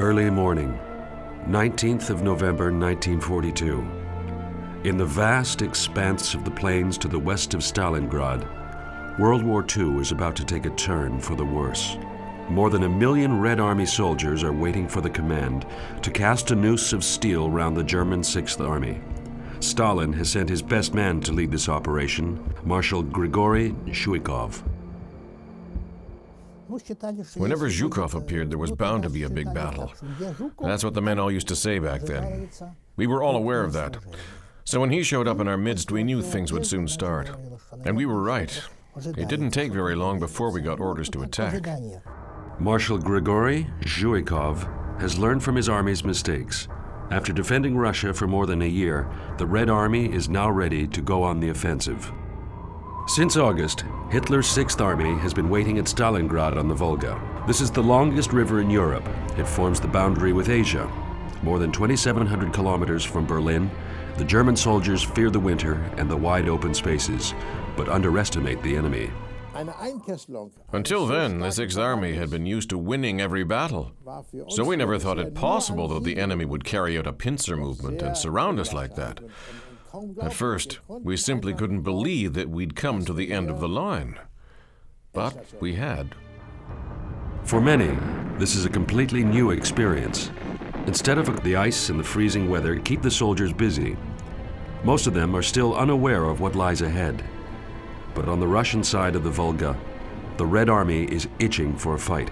Early morning, 19th of November 1942. In the vast expanse of the plains to the west of ستالينغراد, World War II is about to take a turn for the worse. More than 1 million Red Army soldiers are waiting for the command to cast a noose of steel round the German 6th Army. Stalin has sent his best man to lead this operation, Marshal Grigory Zhukov. Whenever Zhukov appeared, there was bound to be a big battle. That's what the men all used to say back then. We were all aware of that. So when he showed up in our midst, we knew things would soon start. And we were right. It didn't take very long before we got orders to attack. Marshal Grigory Zhukov has learned from his army's mistakes. After defending Russia for more than a year, the Red Army is now ready to go on the offensive. Since August, Hitler's 6th Army has been waiting at Stalingrad on the Volga. This is the longest river in Europe. It forms the boundary with Asia. More than 2,700 kilometers from Berlin, the German soldiers fear the winter and the wide open spaces, but underestimate the enemy. Until then, the 6th Army had been used to winning every battle. So we never thought it possible that the enemy would carry out a pincer movement and surround us like that. At first, we simply couldn't believe that we'd come to the end of the line. But we had. For many, this is a completely new experience. Instead of the ice and the freezing weather keep the soldiers busy, most of them are still unaware of what lies ahead. But on the Russian side of the Volga, the Red Army is itching for a fight.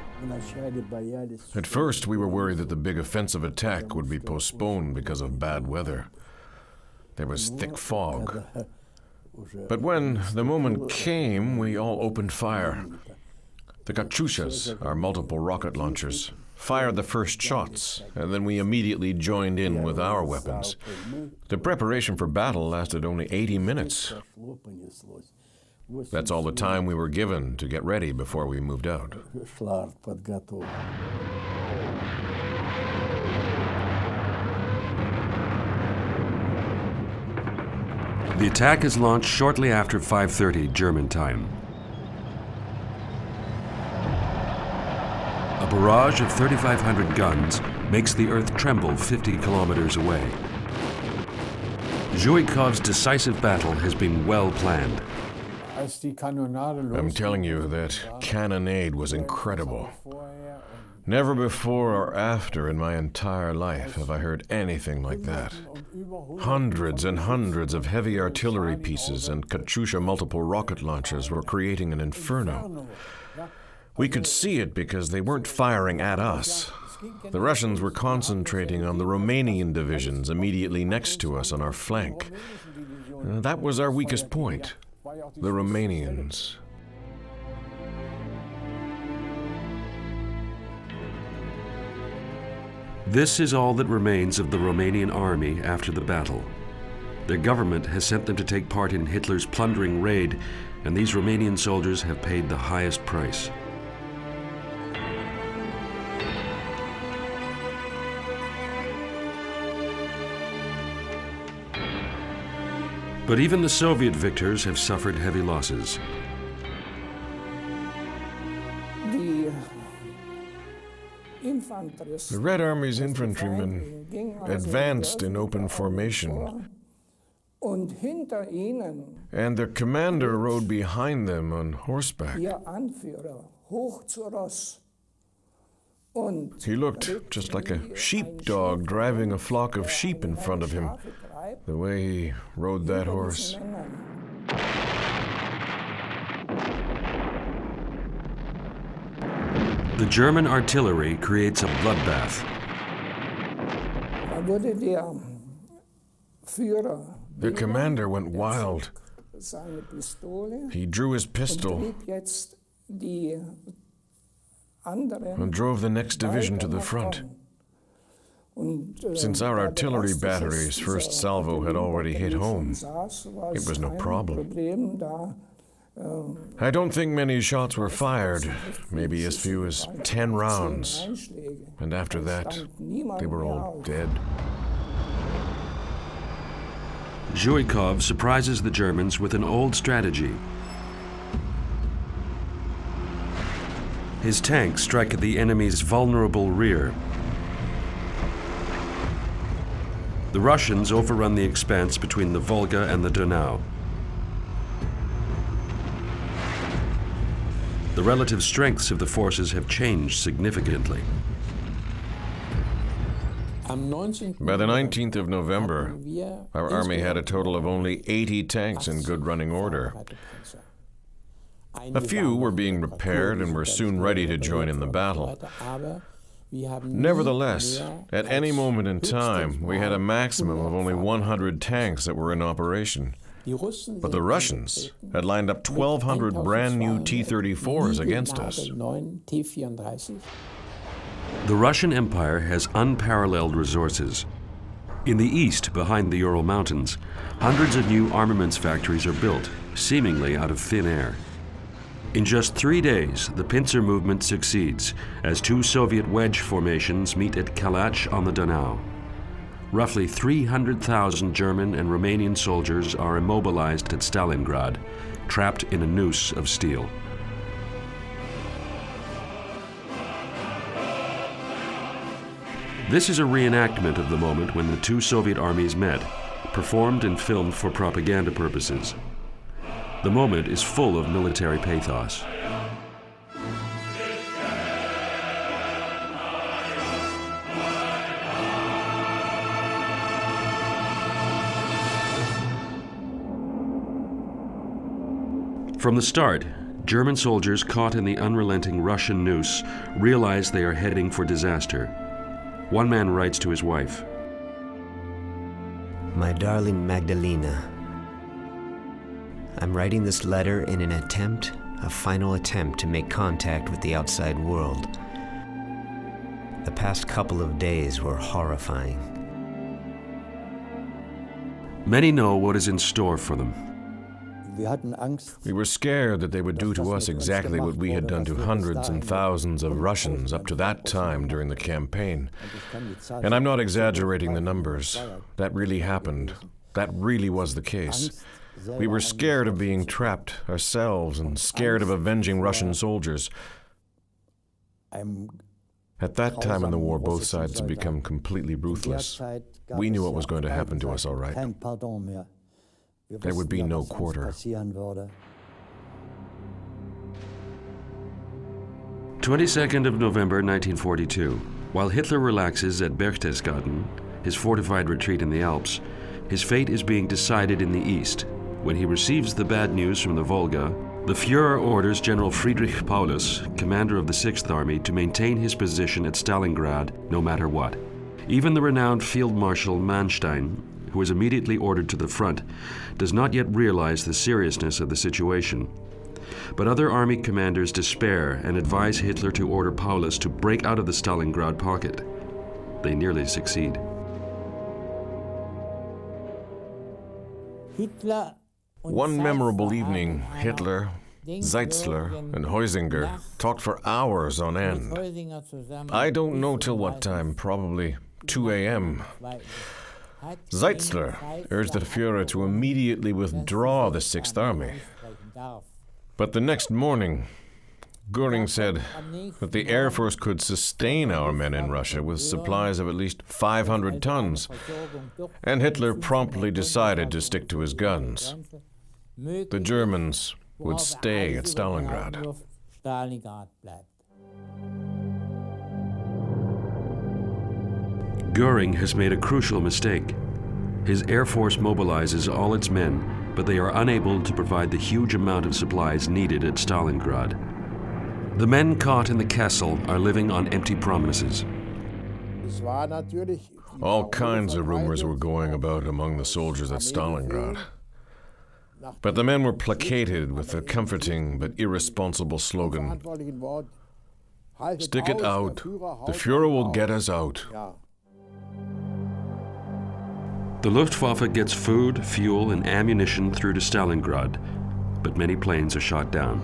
At first, we were worried that the big offensive attack would be postponed because of bad weather. There was thick fog. But when the moment came, we all opened fire. The Katyushas, our multiple rocket launchers, fired the first shots, and then we immediately joined in with our weapons. The preparation for battle lasted only 80 minutes. That's all the time we were given to get ready before we moved out. The attack is launched shortly after 5:30 German time. A barrage of 3,500 guns makes the earth tremble 50 kilometers away. Zhuikov's decisive battle has been well planned. I'm telling you, that cannonade was incredible. Never before or after in my entire life have I heard anything like that. Hundreds and hundreds of heavy artillery pieces and Katyusha multiple rocket launchers were creating an inferno. We could see it because they weren't firing at us. The Russians were concentrating on the Romanian divisions immediately next to us on our flank. That was our weakest point, the Romanians. This is all that remains of the Romanian army after the battle. Their government has sent them to take part in Hitler's plundering raid, and these Romanian soldiers have paid the highest price. But even the Soviet victors have suffered heavy losses. The Red Army's infantrymen advanced in open formation, and their commander rode behind them on horseback. He looked just like a sheepdog driving a flock of sheep in front of him, the way he rode that horse. The German artillery creates a bloodbath. The commander went wild. He drew his pistol and drove the next division to the front. Since our artillery battery's first salvo had already hit home, it was no problem. I don't think many shots were fired, maybe as few as 10 rounds. And after that, they were all dead. Zhukov surprises the Germans with an old strategy. His tanks strike at the enemy's vulnerable rear. The Russians overrun the expanse between the Volga and the Donau. The relative strengths of the forces have changed significantly. By the 19th of November, our army had a total of only 80 tanks in good running order. A few were being repaired and were soon ready to join in the battle. Nevertheless, at any moment in time, we had a maximum of only 100 tanks that were in operation. But the Russians had lined up 1,200 brand new T-34s against us. The Russian Empire has unparalleled resources. In the east, behind the Ural Mountains, hundreds of new armaments factories are built, seemingly out of thin air. In just 3 days, the pincer movement succeeds as two Soviet wedge formations meet at Kalach on the Donau. Roughly 300,000 German and Romanian soldiers are immobilized at Stalin,grad, trapped in a noose of steel. This is a reenactment of the moment when the two Soviet armies met, performed and filmed for propaganda purposes. The moment is full of military pathos. From the start, German soldiers caught in the unrelenting Russian noose realize they are heading for disaster. One man writes to his wife, "My darling Magdalena, I'm writing this letter in an attempt, a final attempt to make contact with the outside world. The past couple of days were horrifying." Many know what is in store for them. We were scared that they would do to us exactly what we had done to hundreds and thousands of Russians up to that time during the campaign. And I'm not exaggerating the numbers. That really happened. That really was the case. We were scared of being trapped ourselves and scared of avenging Russian soldiers. At that time in the war, both sides had become completely ruthless. We knew what was going to happen to us, all right. There would be no quarter. 22nd of November 1942. While Hitler relaxes at Berchtesgaden, his fortified retreat in the Alps, his fate is being decided in the east. When he receives the bad news from the Volga, the Führer orders General Friedrich Paulus, commander of the 6th Army, to maintain his position at Stalingrad no matter what. Even the renowned Field Marshal Manstein, who is immediately ordered to the front, does not yet realize the seriousness of the situation. But other army commanders despair and advise Hitler to order Paulus to break out of the Stalingrad pocket. They nearly succeed. One memorable evening, Hitler, Zeitzler, and Heusinger talked for hours on end. I don't know till what time, probably 2 a.m. Zeitzler urged the Führer to immediately withdraw the 6th Army. But the next morning, Göring said that the Air Force could sustain our men in Russia with supplies of at least 500 tons, and Hitler promptly decided to stick to his guns. The Germans would stay at Stalingrad. Göring has made a crucial mistake. His Air Force mobilizes all its men, but they are unable to provide the huge amount of supplies needed at Stalingrad. The men caught in the Kessel are living on empty promises. All kinds of rumors were going about among the soldiers at Stalingrad. But the men were placated with the comforting but irresponsible slogan, "Stick it out, the Führer will get us out." The Luftwaffe gets food, fuel, and ammunition through to Stalingrad, but many planes are shot down.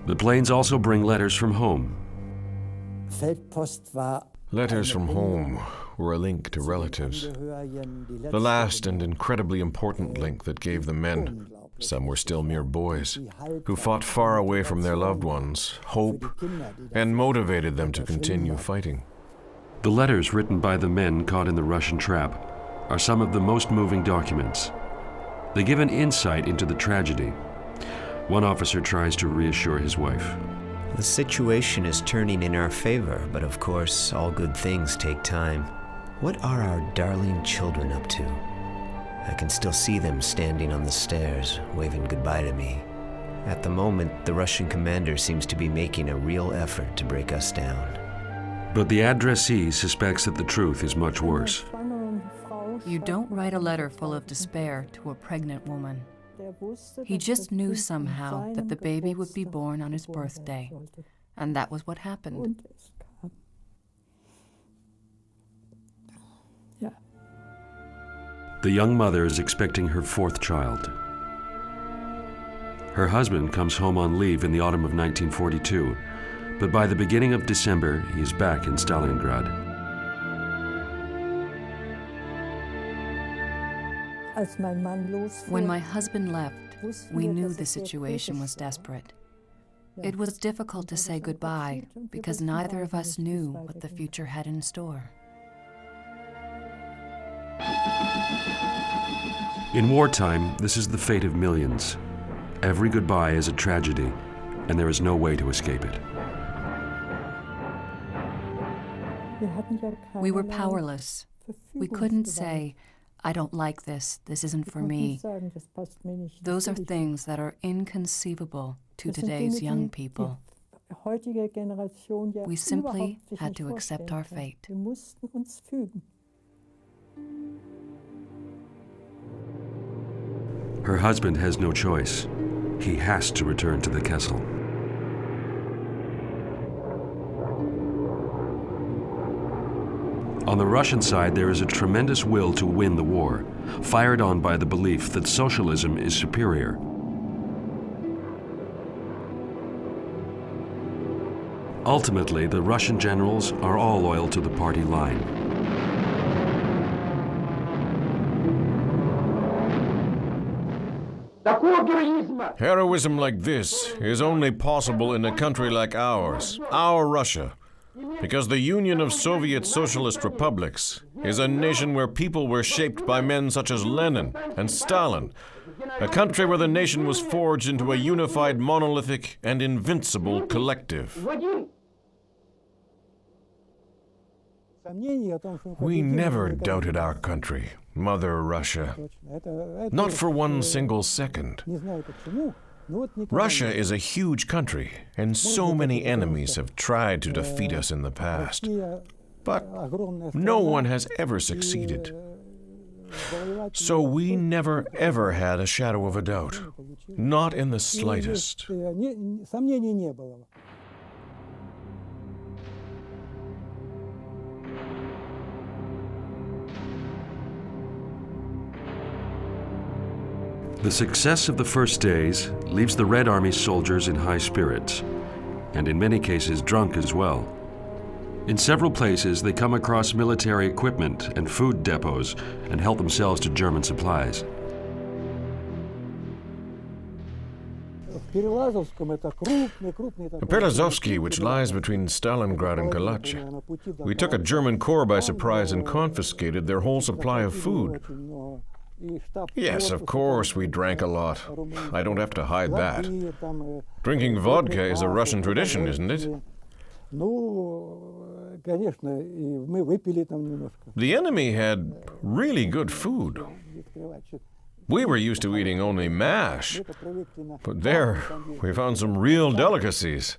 The planes also bring letters from home. Letters from home were a link to relatives, the last and incredibly important link that gave the men Some were still mere boys, who fought far away from their loved ones, hope, and motivated them to continue fighting. The letters written by the men caught in the Russian trap are some of the most moving documents. They give an insight into the tragedy. One officer tries to reassure his wife. The situation is turning in our favor, but of course, all good things take time. What are our darling children up to? I can still see them standing on the stairs, waving goodbye to me. At the moment, the Russian commander seems to be making a real effort to break us down. But the addressee suspects that the truth is much worse. You don't write a letter full of despair to a pregnant woman. He just knew somehow that the baby would be born on his birthday, and that was what happened. The young mother is expecting her fourth child. Her husband comes home on leave in the autumn of 1942, but by the beginning of December, he is back in Stalingrad. When my husband left, we knew the situation was desperate. It was difficult to say goodbye because neither of us knew what the future had in store. In wartime, this is the fate of millions. Every goodbye is a tragedy, and there is no way to escape it. We were powerless. We couldn't say, I don't like this, this isn't for me. Those are things that are inconceivable to today's young people. We simply had to accept our fate. Her husband has no choice. He has to return to the Kessel. On the Russian side, there is a tremendous will to win the war, fired on by the belief that socialism is superior. Ultimately, the Russian generals are all loyal to the party line. Heroism like this is only possible in a country like ours, our Russia, because the Union of Soviet Socialist Republics is a nation where people were shaped by men such as Lenin and Stalin, a country where the nation was forged into a unified, monolithic, and invincible collective. We never doubted our country, Mother Russia, not for one single second. Russia is a huge country, and so many enemies have tried to defeat us in the past. But no one has ever succeeded. So we never ever had a shadow of a doubt, not in the slightest. The success of the first days leaves the Red Army soldiers in high spirits, and in many cases drunk as well. In several places, they come across military equipment and food depots and help themselves to German supplies. Berezovsky, which lies between Stalingrad and Kalach. We took a German corps by surprise and confiscated their whole supply of food. Yes, of course, we drank a lot. I don't have to hide that. Drinking vodka is a Russian tradition, isn't it? The enemy had really good food. We were used to eating only mash, but there we found some real delicacies.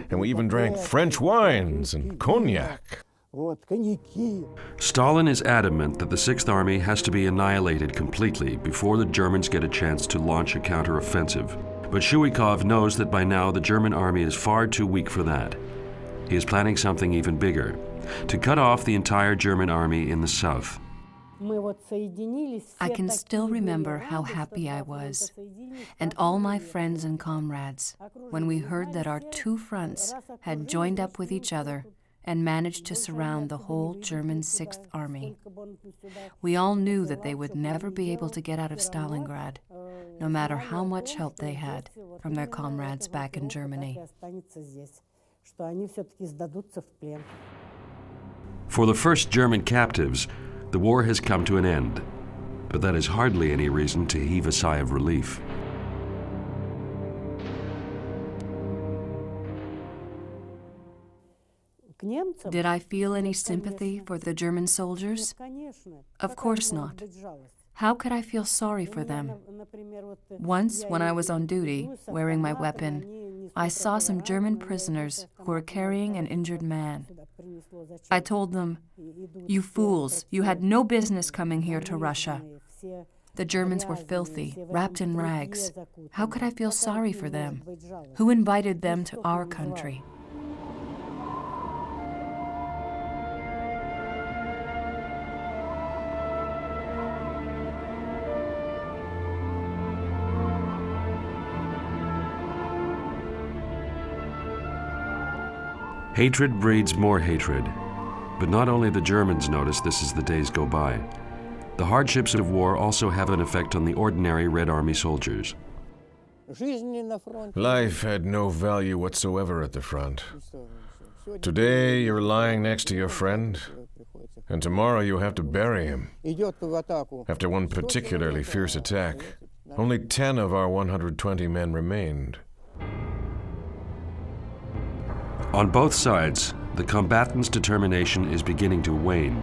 And we even drank French wines and cognac. Stalin is adamant that the Sixth Army has to be annihilated completely before the Germans get a chance to launch a counteroffensive. But Zhuikov knows that by now the German army is far too weak for that. He is planning something even bigger, to cut off the entire German army in the south. I can still remember how happy I was, and all my friends and comrades, when we heard that our two fronts had joined up with each other and managed to surround the whole German Sixth Army. We all knew that they would never be able to get out of Stalingrad, no matter how much help they had from their comrades back in Germany. For the first German captives, the war has come to an end, but that is hardly any reason to heave a sigh of relief. Did I feel any sympathy for the German soldiers? Of course not. How could I feel sorry for them? Once, when I was on duty, wearing my weapon, I saw some German prisoners who were carrying an injured man. I told them, "You fools, you had no business coming here to Russia." The Germans were filthy, wrapped in rags. How could I feel sorry for them? Who invited them to our country? Hatred breeds more hatred. But not only the Germans notice this as the days go by. The hardships of war also have an effect on the ordinary Red Army soldiers. Life had no value whatsoever at the front. Today you're lying next to your friend, and tomorrow you have to bury him. After one particularly fierce attack, only 10 of our 120 men remained. On both sides, the combatants' determination is beginning to wane.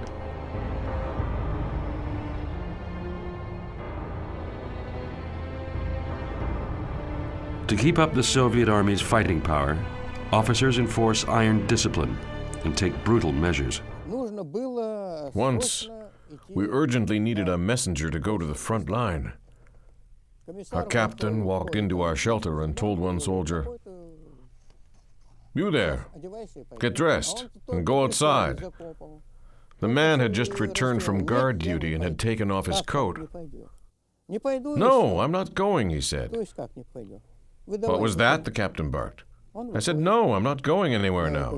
To keep up the Soviet Army's fighting power, officers enforce iron discipline and take brutal measures. Once, we urgently needed a messenger to go to the front line. Our captain walked into our shelter and told one soldier, "You there, get dressed and go outside." The man had just returned from guard duty and had taken off his coat. "No, I'm not going," he said. "What was that?" the captain barked. I said, "No, I'm not going anywhere now."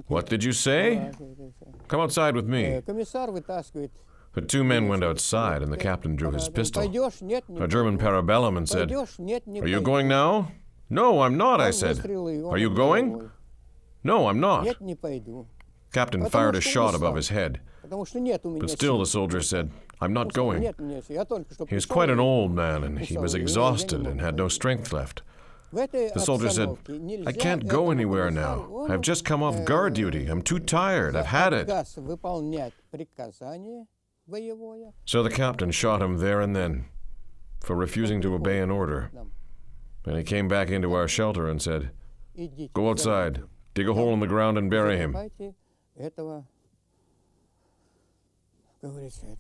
"What did you say?" "Come outside with me." The two men went outside and the captain drew his pistol, a German parabellum, and said, "Are you going now?" "No, I'm not," I said. "Are you going?" "No, I'm not." Captain fired a shot above his head, but still the soldier said, "I'm not going." He was quite an old man and he was exhausted and had no strength left. The soldier said, "I can't go anywhere now. I've just come off guard duty. I'm too tired. I've had it." So the captain shot him there and then for refusing to obey an order. And he came back into our shelter and said, "Go outside, dig a hole in the ground and bury him."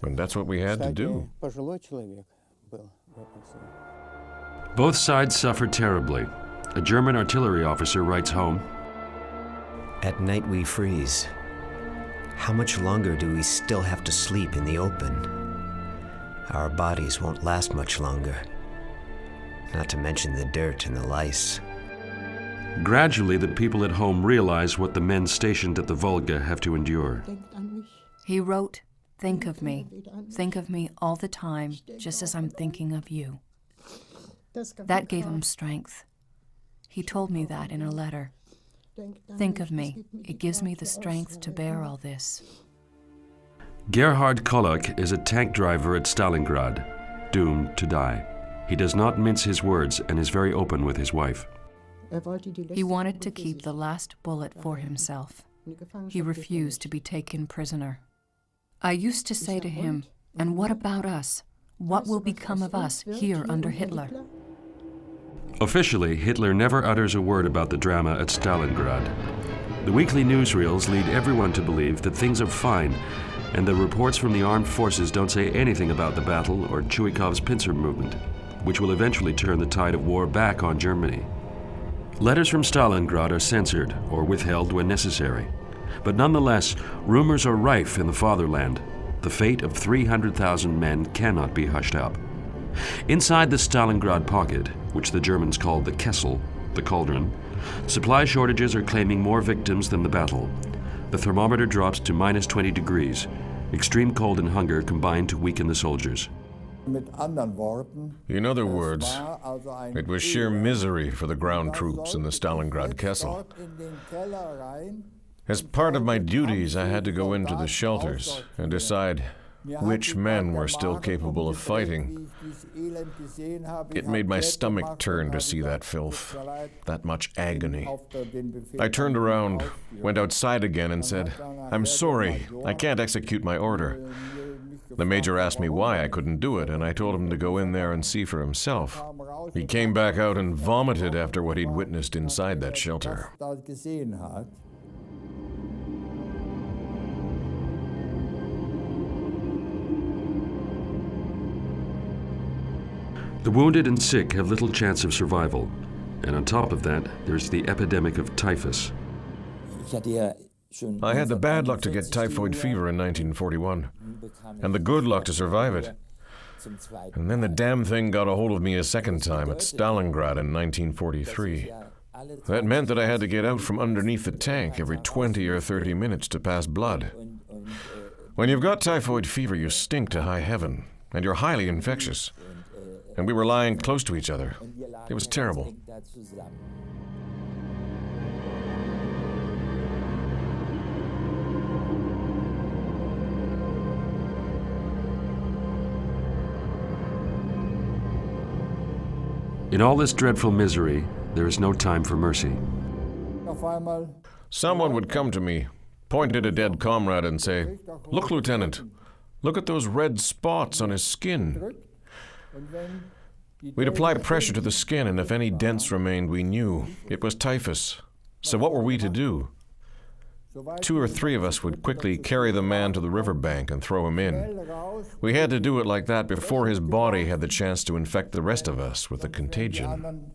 And that's what we had to do. Both sides suffer terribly. A German artillery officer writes home, "At night we freeze. How much longer do we still have to sleep in the open? Our bodies won't last much longer. Not to mention the dirt and the lice." Gradually, the people at home realize what the men stationed at the Volga have to endure. He wrote, "Think of me all the time, just as I'm thinking of you." That gave him strength. He told me that in a letter. "Think of me. It gives me the strength to bear all this." Gerhard Kollek is a tank driver at Stalin,grad, doomed to die. He does not mince his words and is very open with his wife. He wanted to keep the last bullet for himself. He refused to be taken prisoner. I used to say to him, "And what about us? What will become of us here under Hitler?" Officially, Hitler never utters a word about the drama at Stalingrad. The weekly newsreels lead everyone to believe that things are fine, and the reports from the armed forces don't say anything about the battle or Chuikov's pincer movement, which will eventually turn the tide of war back on Germany. Letters from Stalingrad are censored or withheld when necessary. But nonetheless, rumors are rife in the fatherland. The fate of 300,000 men cannot be hushed up. Inside the Stalingrad pocket, which the Germans called the Kessel, the cauldron, supply shortages are claiming more victims than the battle. The thermometer drops to -20 degrees. Extreme cold and hunger combine to weaken the soldiers. In other words, it was sheer misery for the ground troops in the Stalinggrad Kessel. As part of my duties, I had to go into the shelters and decide which men were still capable of fighting. It made my stomach turn to see that filth, that much agony. I turned around, went outside again and said, "I'm sorry, I can't execute my order." The major asked me why I couldn't do it, and I told him to go in there and see for himself. He came back out and vomited after what he'd witnessed inside that shelter. The wounded and sick have little chance of survival, and on top of that, there's the epidemic of typhus. I had the bad luck to get typhoid fever in 1941, and the good luck to survive it. And then the damn thing got a hold of me a second time at Stalingrad in 1943. That meant that I had to get out from underneath the tank every 20 or 30 minutes to pass blood. When you've got typhoid fever, you stink to high heaven, and you're highly infectious. And we were lying close to each other. It was terrible. In all this dreadful misery, there is no time for mercy. Someone would come to me, point at a dead comrade and say, "Look, Lieutenant, look at those red spots on his skin." We'd apply pressure to the skin, and if any dents remained, we knew it was typhus. So what were we to do? 2 or 3 of us would quickly carry the man to the riverbank and throw him in. We had to do it like that before his body had the chance to infect the rest of us with the contagion.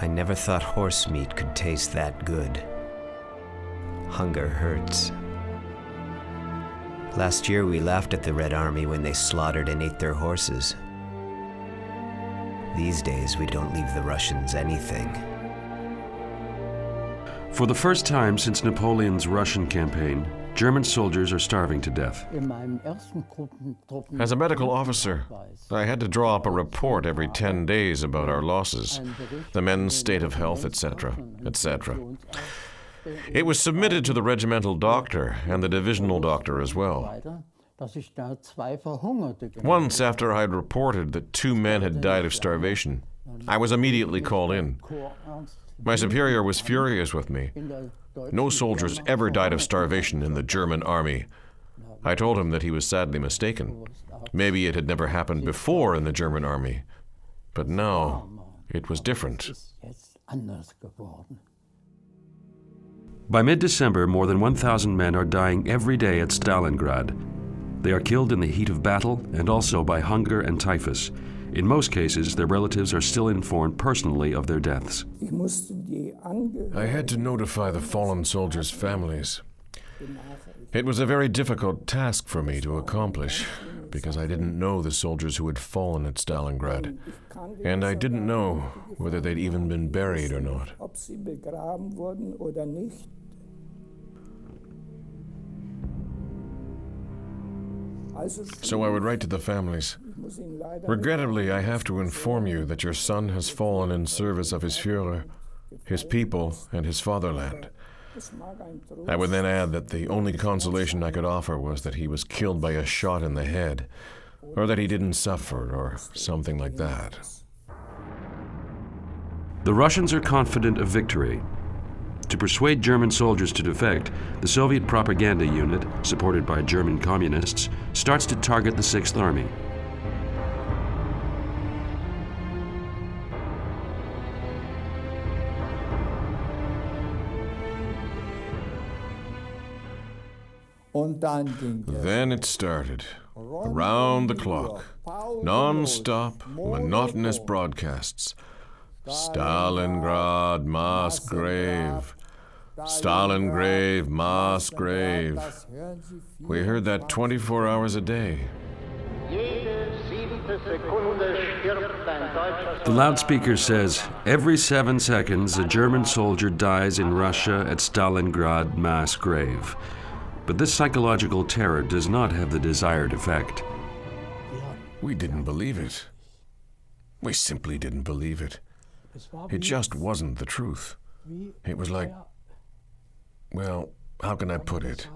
I never thought horse meat could taste that good. Hunger hurts. Last year we laughed at the Red Army when they slaughtered and ate their horses. These days we don't leave the Russians anything. For the first time since Napoleon's Russian campaign, German soldiers are starving to death. As a medical officer, I had to draw up a report every 10 days about our losses, the men's state of health, etc., etc. It was submitted to the regimental doctor and the divisional doctor as well. Once, after I had reported that 2 men had died of starvation, I was immediately called in. My superior was furious with me. No soldiers ever died of starvation in the German army. I told him that he was sadly mistaken. Maybe it had never happened before in the German army, but now it was different. By mid-December, more than 1,000 men are dying every day at Stalingrad. They are killed in the heat of battle and also by hunger and typhus. In most cases, their relatives are still informed personally of their deaths. I had to notify the fallen soldiers' families. It was a very difficult task for me to accomplish, because I didn't know the soldiers who had fallen at Stalingrad, and I didn't know whether they'd even been buried or not. So I would write to the families. "Regrettably, I have to inform you that your son has fallen in service of his Führer, his people, and his fatherland." I would then add that the only consolation I could offer was that he was killed by a shot in the head, or that he didn't suffer, or something like that. The Russians are confident of victory. To persuade German soldiers to defect, the Soviet propaganda unit, supported by German communists, starts to target the Sixth Army. Then it started. Around the clock. Non-stop, monotonous broadcasts. Stalingrad, mass grave. Stalingrad, mass grave. We heard that 24 hours a day. Jede 7 The loudspeaker says, every 7 seconds a German soldier dies in Russia at Stalingrad mass grave. But this psychological terror does not have the desired effect. We didn't believe it. We simply didn't believe it. It just wasn't the truth. It was like, well, how can I put it?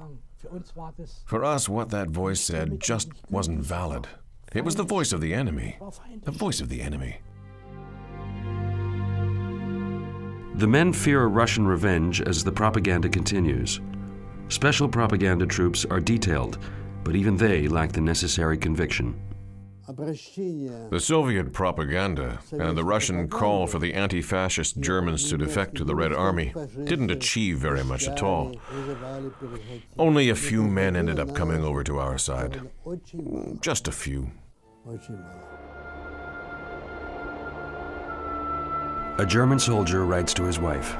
For us, what that voice said just wasn't valid. It was the voice of the enemy. The voice of the enemy. The men fear a Russian revenge as the propaganda continues. Special propaganda troops are detailed, but even they lack the necessary conviction. The Soviet propaganda and the Russian call for the anti-fascist Germans to defect to the Red Army didn't achieve very much at all. Only a few men ended up coming over to our side. Just a few. A German soldier writes to his wife.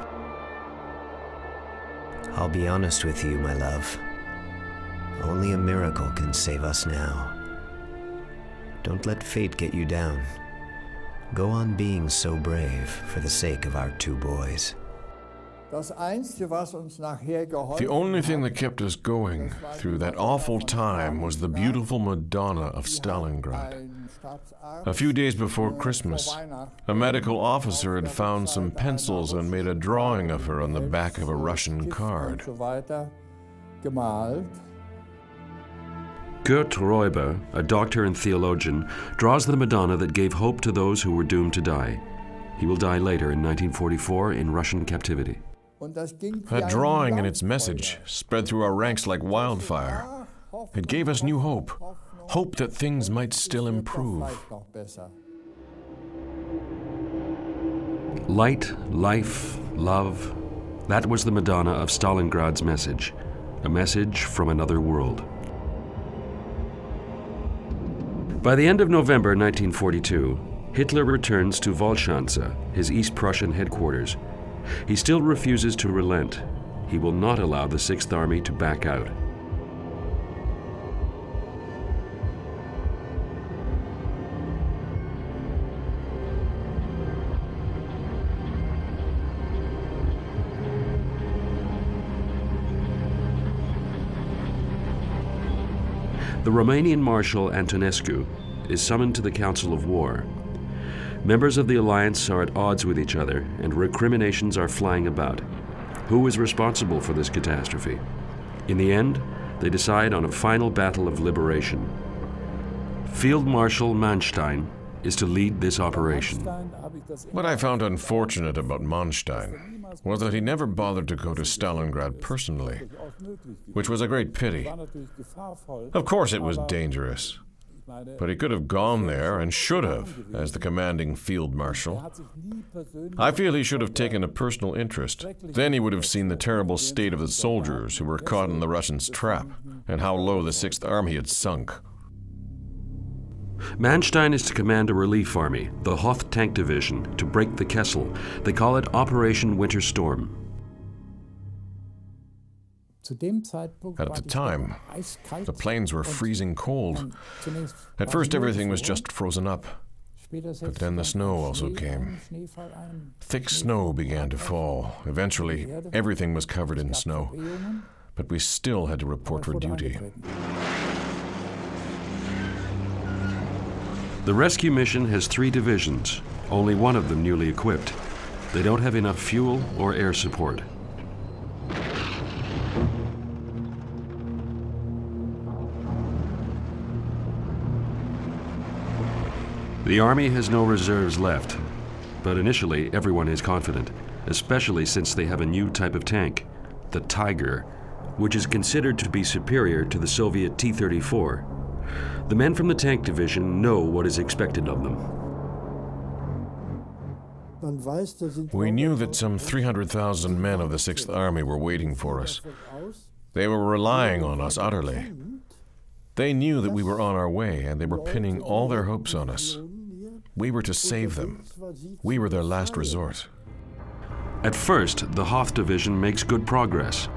I'll be honest with you, my love. Only a miracle can save us now. Don't let fate get you down. Go on being so brave for the sake of our 2 boys. The only thing that kept us going through that awful time was the beautiful Madonna of Stalingrad. A few days before Christmas, a medical officer had found some pencils and made a drawing of her on the back of a Russian card. Kurt Reuber, a doctor and theologian, draws the Madonna that gave hope to those who were doomed to die. He will die later in 1944 in Russian captivity. That drawing and its message spread through our ranks like wildfire. It gave us new hope, hope that things might still improve. Light, life, love. That was the Madonna of Stalingrad's message, a message from another world. By the end of November 1942, Hitler returns to Wolschanze, his East Prussian headquarters. He still refuses to relent. He will not allow the Sixth Army to back out. The Romanian Marshal Antonescu is summoned to the Council of War. Members of the alliance are at odds with each other, and recriminations are flying about. Who is responsible for this catastrophe? In the end, they decide on a final battle of liberation. Field Marshal Manstein is to lead this operation. What I found unfortunate about Manstein was that he never bothered to go to Stalingrad personally, which was a great pity. Of course it was dangerous, but he could have gone there and should have, as the commanding field marshal. I feel he should have taken a personal interest. Then he would have seen the terrible state of the soldiers who were caught in the Russians' trap and how low the Sixth Army had sunk. Manstein is to command a relief army, the Hoth Tank Division, to break the Kessel. They call it Operation Winter Storm. At the time, the plains were freezing cold. At first, everything was just frozen up. But then the snow also came. Thick snow began to fall. Eventually, everything was covered in snow. But we still had to report for duty. The rescue mission has 3 divisions, only one of them newly equipped. They don't have enough fuel or air support. The army has no reserves left, but initially everyone is confident, especially since they have a new type of tank, the Tiger, which is considered to be superior to the Soviet T-34. The men from the tank division know what is expected of them. We knew that some 300,000 men of the Sixth Army were waiting for us. They were relying on us utterly. They knew that we were on our way, and they were pinning all their hopes on us. We were to save them. We were their last resort. At first, the Hoth Division makes good progress.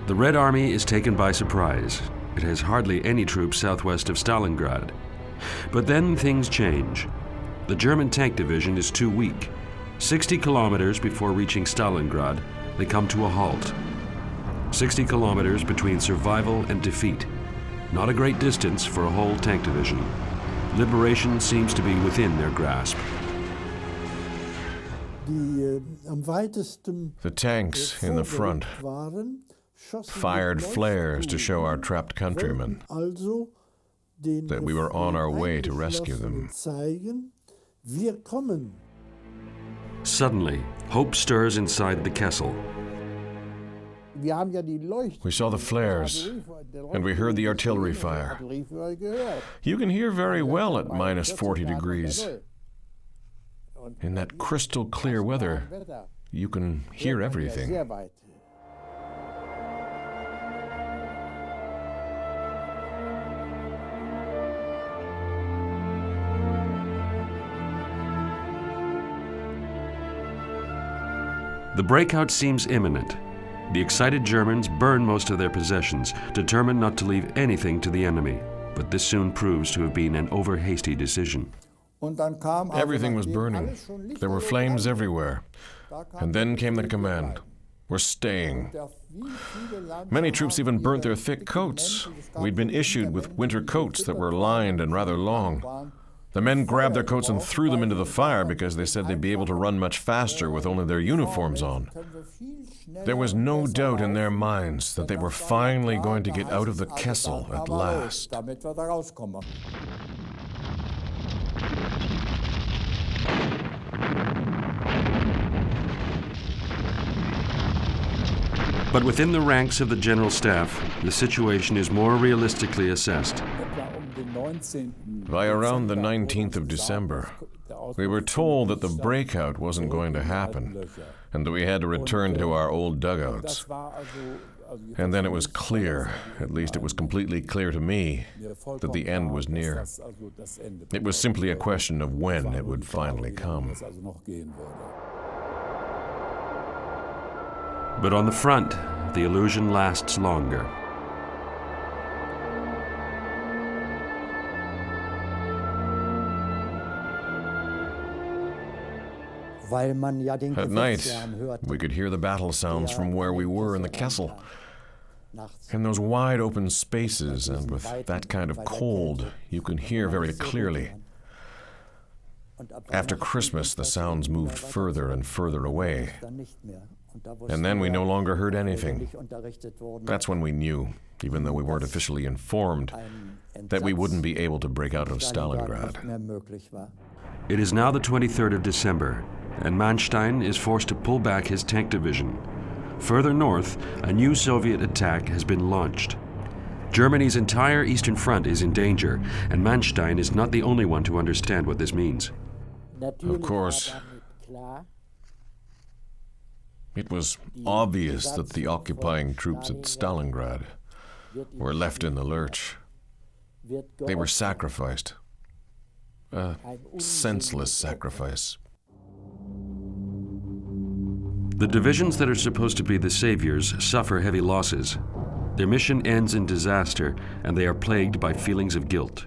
The Red Army is taken by surprise. It has hardly any troops southwest of Stalingrad. But then things change. The German tank division is too weak. 60 kilometers before reaching Stalingrad, they come to a halt. 60 kilometers between survival and defeat. Not a great distance for a whole tank division. Liberation seems to be within their grasp. The tanks in the front fired flares to show our trapped countrymen that we were on our way to rescue them. Suddenly, hope stirs inside the Kessel. We saw the flares, and we heard the artillery fire. You can hear very well at minus 40 degrees. In that crystal clear weather, you can hear everything. The breakout seems imminent. The excited Germans burn most of their possessions, determined not to leave anything to the enemy. But this soon proves to have been an over-hasty decision. Everything was burning. There were flames everywhere. And then came the command, "We're staying." Many troops even burnt their thick coats. We'd been issued with winter coats that were lined and rather long. The men grabbed their coats and threw them into the fire because they said they'd be able to run much faster with only their uniforms on. There was no doubt in their minds that they were finally going to get out of the Kessel at last. But within the ranks of the General Staff, the situation is more realistically assessed. By around the 19th of December, we were told that the breakout wasn't going to happen and that we had to return to our old dugouts. And then it was clear, at least it was completely clear to me, that the end was near. It was simply a question of when it would finally come. But on the front, the illusion lasts longer. At night, we could hear the battle sounds from where we were in the Kessel. In those wide open spaces and with that kind of cold, you can hear very clearly. After Christmas, the sounds moved further and further away. And then we no longer heard anything. That's when we knew, even though we weren't officially informed, that we wouldn't be able to break out of Stalingrad. It is now the 23rd of December, and Manstein is forced to pull back his tank division. Further north, a new Soviet attack has been launched. Germany's entire eastern front is in danger, and Manstein is not the only one to understand what this means. Of course, it was obvious that the occupying troops at Stalingrad were left in the lurch. They were sacrificed. A senseless sacrifice. The divisions that are supposed to be the saviors suffer heavy losses. Their mission ends in disaster, and they are plagued by feelings of guilt.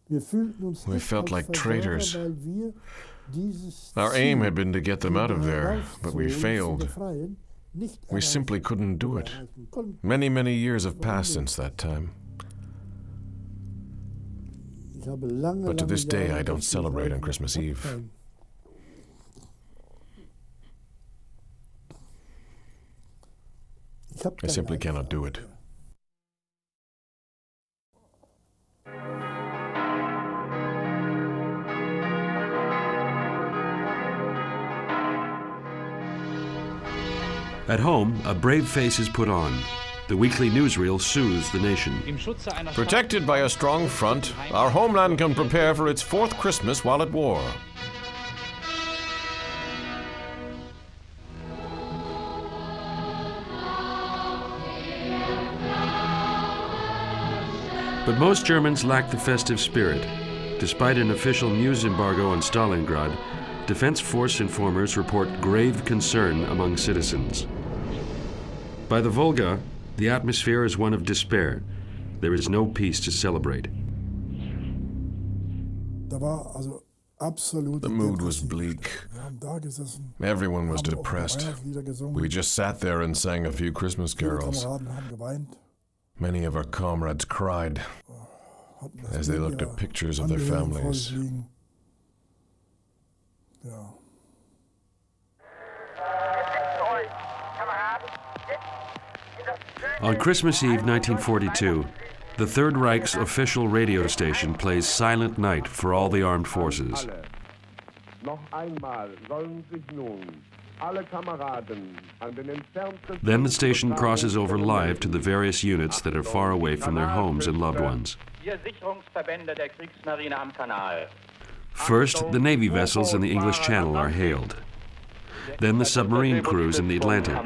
We felt like traitors. Our aim had been to get them out of there, but we failed. We simply couldn't do it. Many, many years have passed since that time. But to this day, I don't celebrate on Christmas Eve. I simply cannot do it. At home, a brave face is put on. The weekly newsreel soothes the nation. Protected by a strong front, our homeland can prepare for its fourth Christmas while at war. But most Germans lack the festive spirit. Despite an official news embargo on Stalingrad, Defense Force informers report grave concern among citizens. By the Volga, the atmosphere is one of despair. there is no peace to celebrate. The mood was bleak. Everyone was depressed. We just sat there and sang a few Christmas carols. Many of our comrades cried as they looked at pictures of their families. On Christmas Eve 1942, the Third Reich's official radio station plays Silent Night for all the armed forces. Then the station crosses over live to the various units that are far away from their homes and loved ones. First, the Navy vessels in the English Channel are hailed. Then the submarine crews in the Atlantic.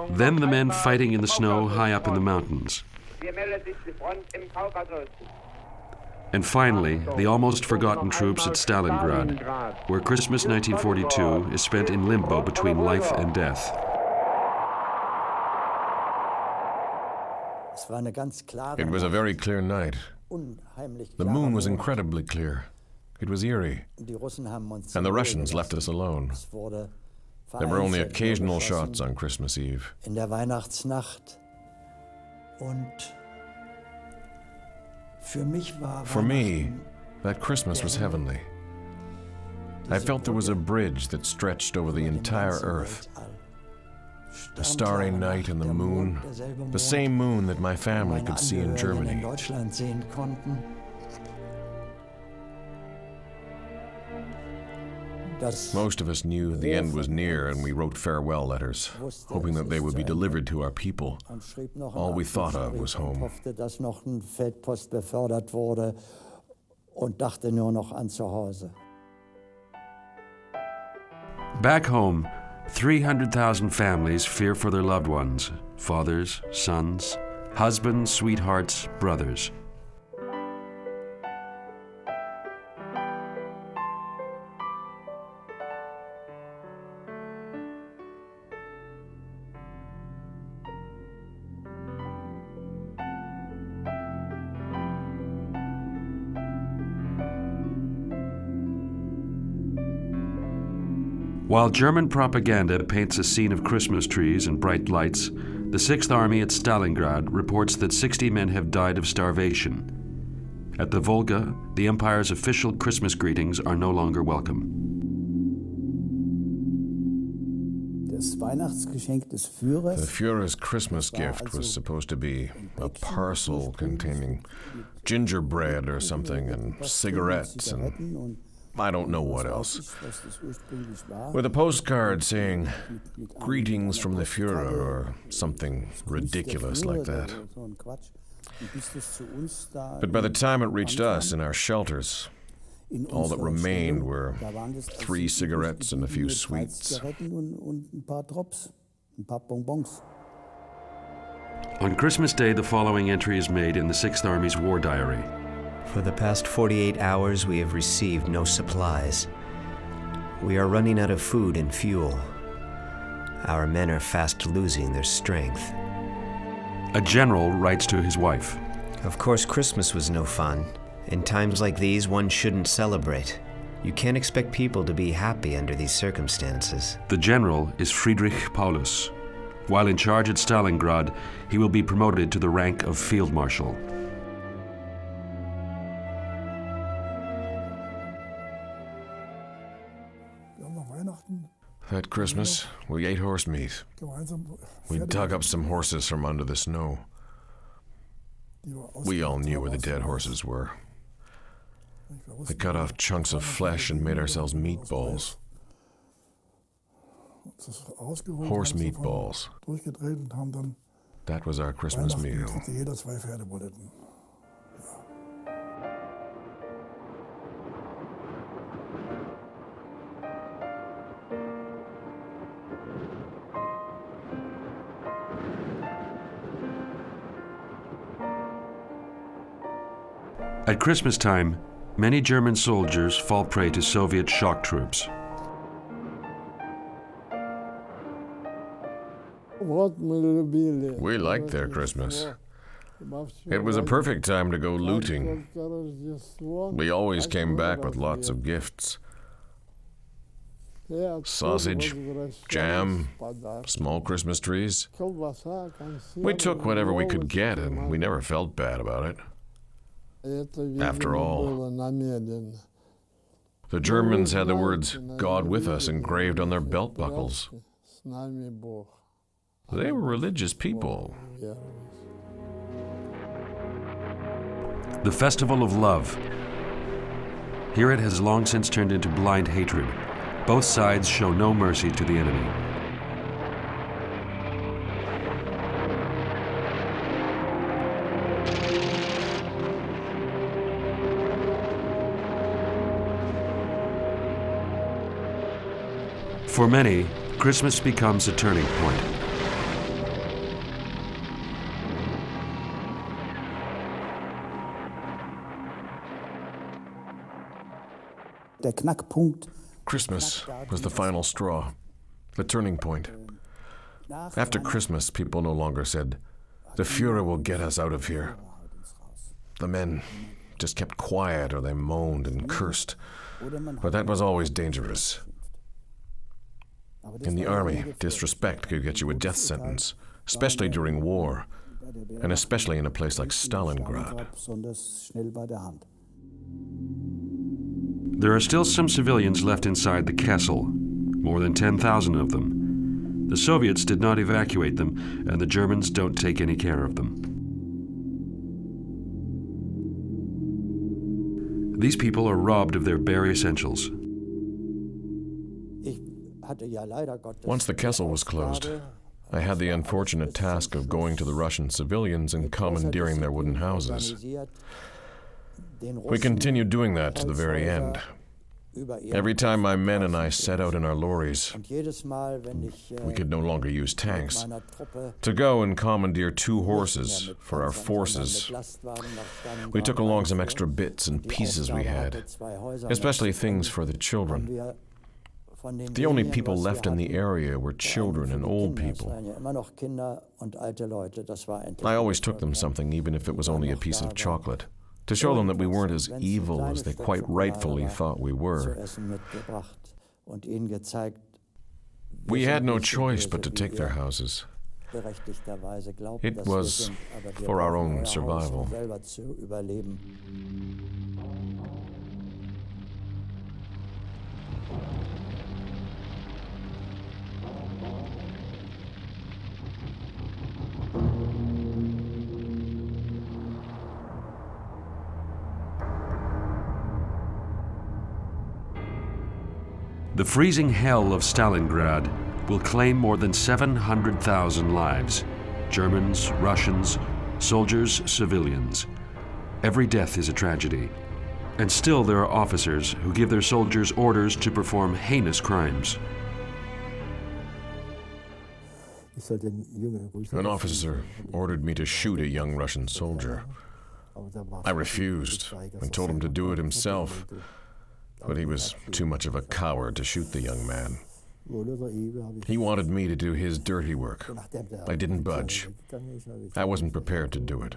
Then the men fighting in the snow high up in the mountains. And finally, the almost forgotten troops at Stalin where Christmas 1942 is spent in limbo between life and death. It was a very clear night. The moon was incredibly clear. It was eerie. And the Russians left us alone. There were only occasional shots on Christmas Eve. For me, that Christmas was heavenly. I felt there was a bridge that stretched over the entire earth. A starry night and the moon, the same moon that my family could see in Germany. Most of us knew the end was near, and we wrote farewell letters, hoping that they would be delivered to our people. All we thought of was home. Back home, 300,000 families fear for their loved ones, fathers, sons, husbands, sweethearts, brothers. While German propaganda paints a scene of Christmas trees and bright lights, the 6th Army at Stalinggrad reports that 60 men have died of starvation. At the Volga, the Empire's official Christmas greetings are no longer welcome. The Führer's Christmas gift was supposed to be a parcel containing gingerbread or something, and cigarettes, and I don't know what else. With a postcard saying, "Greetings from the Führer," or something ridiculous like that. But by the time it reached us in our shelters, all that remained were 3 cigarettes and a few sweets. On Christmas Day, the following entry is made in the 6th Army's War Diary. For the past 48 hours, we have received no supplies. We are running out of food and fuel. Our men are fast losing their strength. A general writes to his wife. Of course, Christmas was no fun. In times like these, one shouldn't celebrate. You can't expect people to be happy under these circumstances. The general is Friedrich Paulus. While in charge at Stalinggrad, he will be promoted to the rank of Field Marshal. That Christmas, we ate horse meat. We dug up some horses from under the snow. We all knew where the dead horses were. We cut off chunks of flesh and made ourselves meatballs. Horse meatballs. That was our Christmas meal. At Christmas time, many German soldiers fall prey to Soviet shock troops. We liked their Christmas. It was a perfect time to go looting. We always came back with lots of gifts. Sausage, jam, small Christmas trees. We took whatever we could get, and we never felt bad about it. After all, the Germans had the words "God with us" engraved on their belt buckles. They were religious people. The Festival of Love. Here it has long since turned into blind hatred. Both sides show no mercy to the enemy. For many, Christmas becomes a turning point. Christmas was the final straw, the turning point. After Christmas, people no longer said, "The Führer will get us out of here." The men just kept quiet, or they moaned and cursed. But that was always dangerous. In the army, disrespect could get you a death sentence, especially during war, and especially in a place like Stalin-grad. There are still some civilians left inside the castle, more than 10,000 of them. The Soviets did not evacuate them, and the Germans don't take any care of them. These people are robbed of their bare essentials. Once the castle was closed, I had the unfortunate task of going to the Russian civilians and commandeering their wooden houses. We continued doing that to the very end. Every time my men and I set out in our lorries, we could no longer use tanks, to go and commandeer 2 horses for our forces. We took along some extra bits and pieces we had, especially things for the children. The only people left in the area were children and old people. I always took them something, even if it was only a piece of chocolate, to show them that we weren't as evil as they quite rightfully thought we were. We had no choice but to take their houses. It was for our own survival. The freezing hell of Stalingrad will claim more than 700,000 lives. Germans, Russians, soldiers, civilians. Every death is a tragedy. And still there are officers who give their soldiers orders to perform heinous crimes. An officer ordered me to shoot a young Russian soldier. I refused and told him to do it himself, but he was too much of a coward to shoot the young man. He wanted me to do his dirty work. I didn't budge. I wasn't prepared to do it.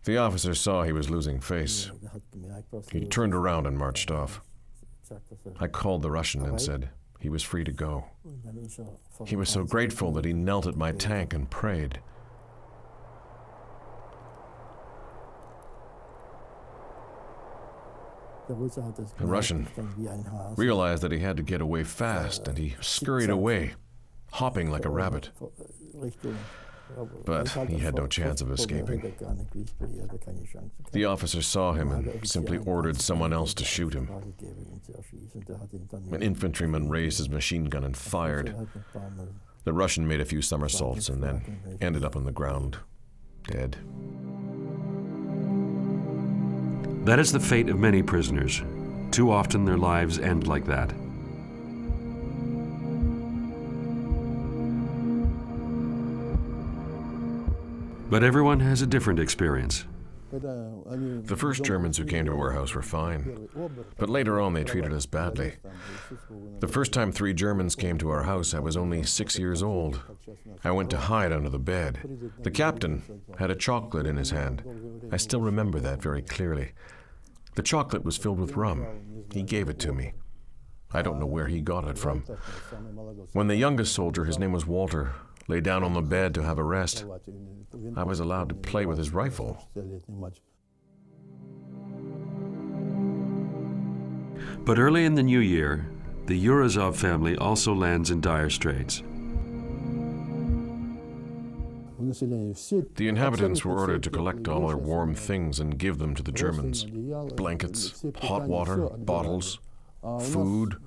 The officer saw he was losing face. He turned around and marched off. I called the Russian and said he was free to go. He was so grateful that he knelt at my tank and prayed. The Russian realized that he had to get away fast, and he scurried away, hopping like a rabbit. But he had no chance of escaping. The officer saw him and simply ordered someone else to shoot him. An infantryman raised his machine gun and fired. The Russian made a few somersaults and then ended up on the ground, dead. That is the fate of many prisoners. Too often their lives end like that. But everyone has a different experience. The first Germans who came to our house were fine, but later on they treated us badly. The first time 3 Germans came to our house, I was only 6 years old. I went to hide under the bed. The captain had a chocolate in his hand. I still remember that very clearly. The chocolate was filled with rum. He gave it to me. I don't know where he got it from. When the youngest soldier, his name was Walter, lay down on the bed to have a rest, I was allowed to play with his rifle. But early in the new year, the Yurazov family also lands in dire straits. The inhabitants were ordered to collect all their warm things and give them to the Germans. Blankets, hot water, bottles, food.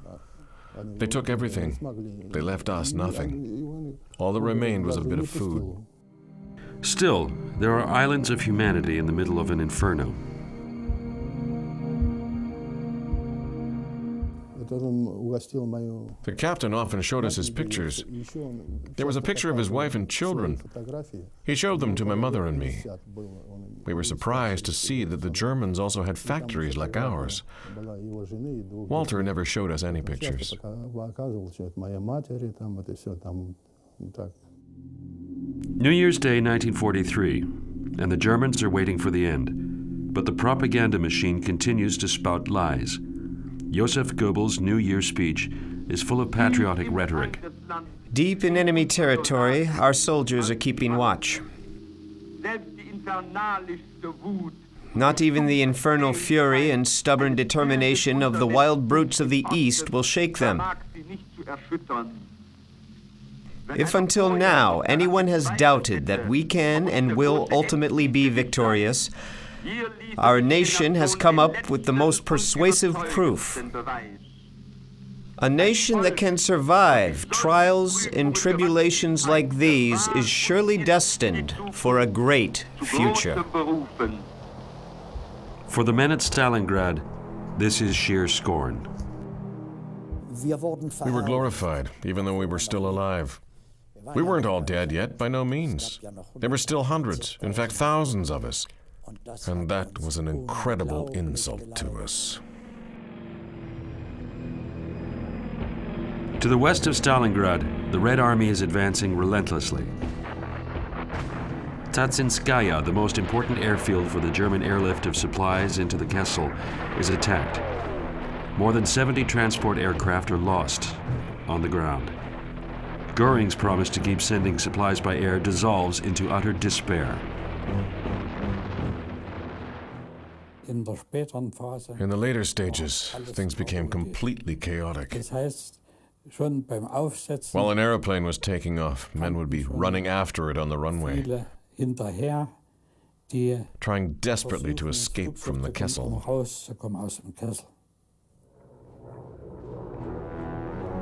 They took everything. They left us nothing. All that remained was a bit of food. Still, there are islands of humanity in the middle of an inferno. The captain often showed us his pictures. There was a picture of his wife and children. He showed them to my mother and me. We were surprised to see that the Germans also had factories like ours. Walter never showed us any pictures. New Year's Day 1943, and the Germans are waiting for the end. But the propaganda machine continues to spout lies. Joseph Goebbels' New Year's speech is full of patriotic rhetoric. Deep in enemy territory, our soldiers are keeping watch. Not even the infernal fury and stubborn determination of the wild brutes of the East will shake them. If until now anyone has doubted that we can and will ultimately be victorious, our nation has come up with the most persuasive proof. A nation that can survive trials and tribulations like these is surely destined for a great future. For the men at Stalin-Grad, this is sheer scorn. We were glorified, even though we were still alive. We weren't all dead yet, by no means. There were still hundreds, in fact thousands of us. And that was an incredible insult to us. To the west of Stalingrad, the Red Army is advancing relentlessly. Tatsinskaya, the most important airfield for the German airlift of supplies into the Kessel, is attacked. More than 70 transport aircraft are lost on the ground. Göring's promise to keep sending supplies by air dissolves into utter despair. In the later stages, things became completely chaotic. While an aeroplane was taking off, men would be running after it on the runway, trying desperately to escape from the Kessel.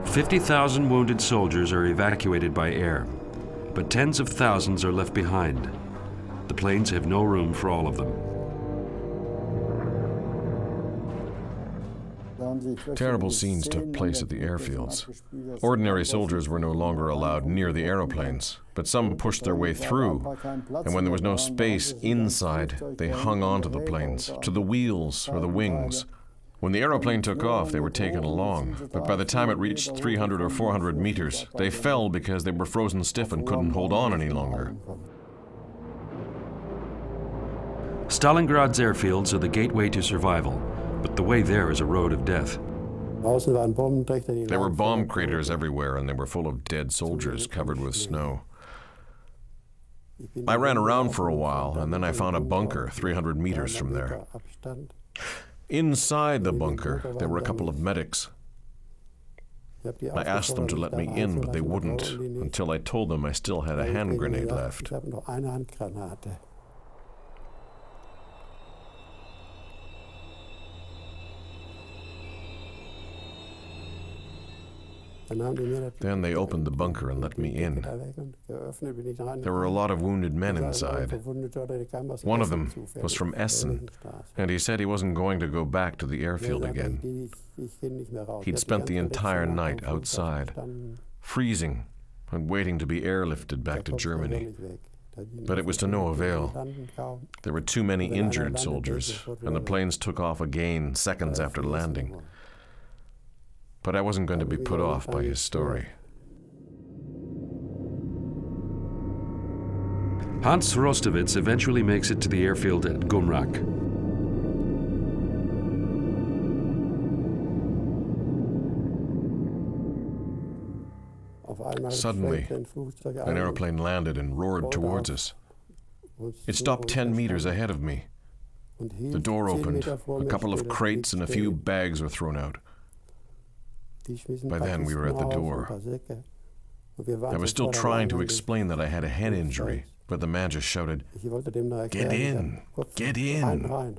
50,000 wounded soldiers are evacuated by air, but tens of thousands are left behind. The planes have no room for all of them. Terrible scenes took place at the airfields. Ordinary soldiers were no longer allowed near the aeroplanes, but some pushed their way through, and when there was no space inside, they hung onto the planes, to the wheels or the wings. When the aeroplane took off, they were taken along, but by the time it reached 300 or 400 meters, they fell because they were frozen stiff and couldn't hold on any longer. Stalingrad's airfields are the gateway to survival, but the way there is a road of death. There were bomb craters everywhere, and they were full of dead soldiers covered with snow. I ran around for a while, and then I found a bunker 300 meters from there. Inside the bunker, there were a couple of medics. I asked them to let me in, but they wouldn't, until I told them I still had a hand grenade left. Then they opened the bunker and let me in. There were a lot of wounded men inside. One of them was from Essen, and he said he wasn't going to go back to the airfield again. He'd spent the entire night outside, freezing and waiting to be airlifted back to Germany. but it was to no avail. There were too many injured soldiers, and the planes took off again seconds after landing. But I wasn't going to be put off by his story. Hans Rostovitz eventually makes it to the airfield at Gumrak. Suddenly, an airplane landed and roared towards us. It stopped 10 meters ahead of me. The door opened, a couple of crates and a few bags were thrown out. By then, we were at the door. I was still trying to explain that I had a head injury, but the man just shouted, "Get in! Get in!"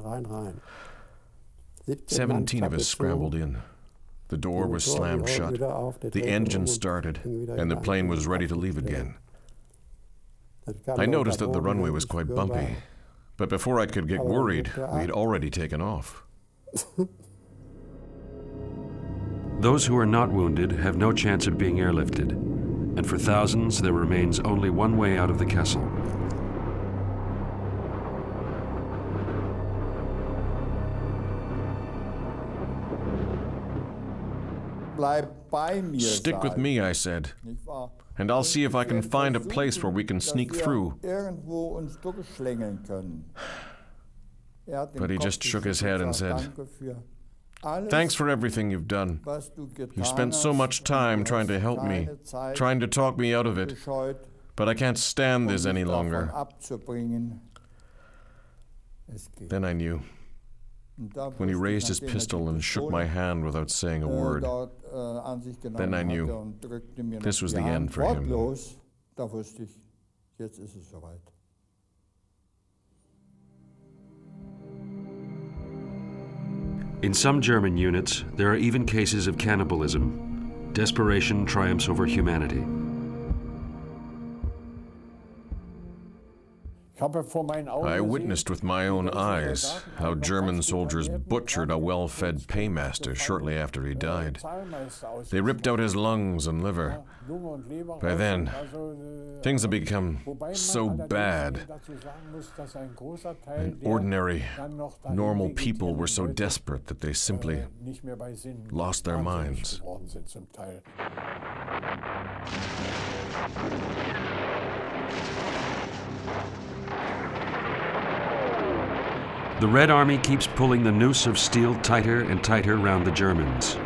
17 of us scrambled in. The door was slammed shut, the engine started, and the plane was ready to leave again. I noticed that the runway was quite bumpy, but before I could get worried, we had already taken off. Those who are not wounded have no chance of being airlifted, and for thousands there remains only one way out of the Kessel. Stick with me, I said, and I'll see if I can find a place where we can sneak through. But he just shook his head and said, "Thanks for everything you've done. You spent so much time trying to help me, trying to talk me out of it, but I can't stand this any longer." Then I knew. When he raised his pistol and shook my hand without saying a word, then I knew this was the end for him. In some German units, there are even cases of cannibalism. Desperation triumphs over humanity. I witnessed with my own eyes how German soldiers butchered a well-fed paymaster shortly after he died. They ripped out his lungs and liver. By then, things had become so bad, and ordinary, normal people were so desperate that they simply lost their minds. The Red Army keeps pulling the noose of steel tighter and tighter round the Germans.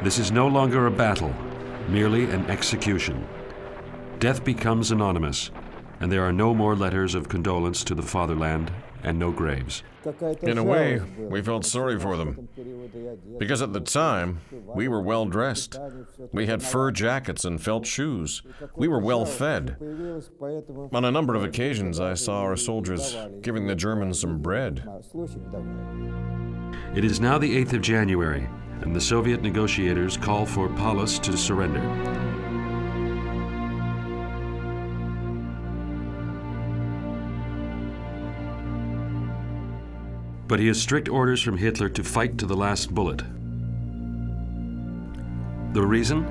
This is no longer a battle, merely an execution. Death becomes anonymous, and there are no more letters of condolence to the fatherland and no graves. In a way, we felt sorry for them, because at the time, we were well dressed. We had fur jackets and felt shoes. We were well fed. On a number of occasions, I saw our soldiers giving the Germans some bread. It is now the 8th of January, and the Soviet negotiators call for Paulus to surrender. But he has strict orders from Hitler to fight to the last bullet. The reason?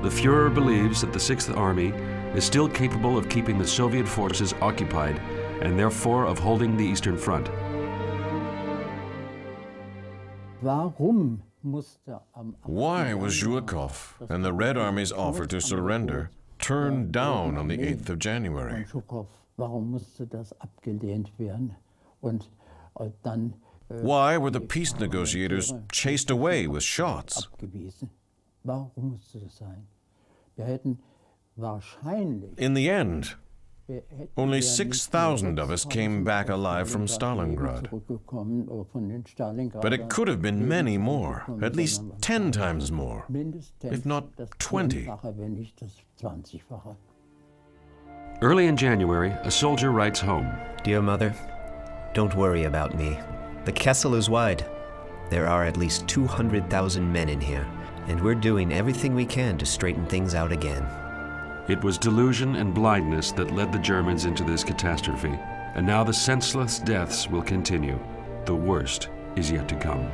The Führer believes that the Sixth Army is still capable of keeping the Soviet forces occupied and therefore of holding the Eastern Front. Why was Zhukov and the Red Army's offer to surrender turned down on the 8th of January? Why were the peace negotiators chased away with shots? In the end, only 6,000 of us came back alive from Stalingrad. But it could have been many more, at least 10 times more, if not 20. Early in January, a soldier writes home. Dear Mother, don't worry about me. The Kessel is wide. There are at least 200,000 men in here, and we're doing everything we can to straighten things out again. It was delusion and blindness that led the Germans into this catastrophe, and now the senseless deaths will continue. The worst is yet to come.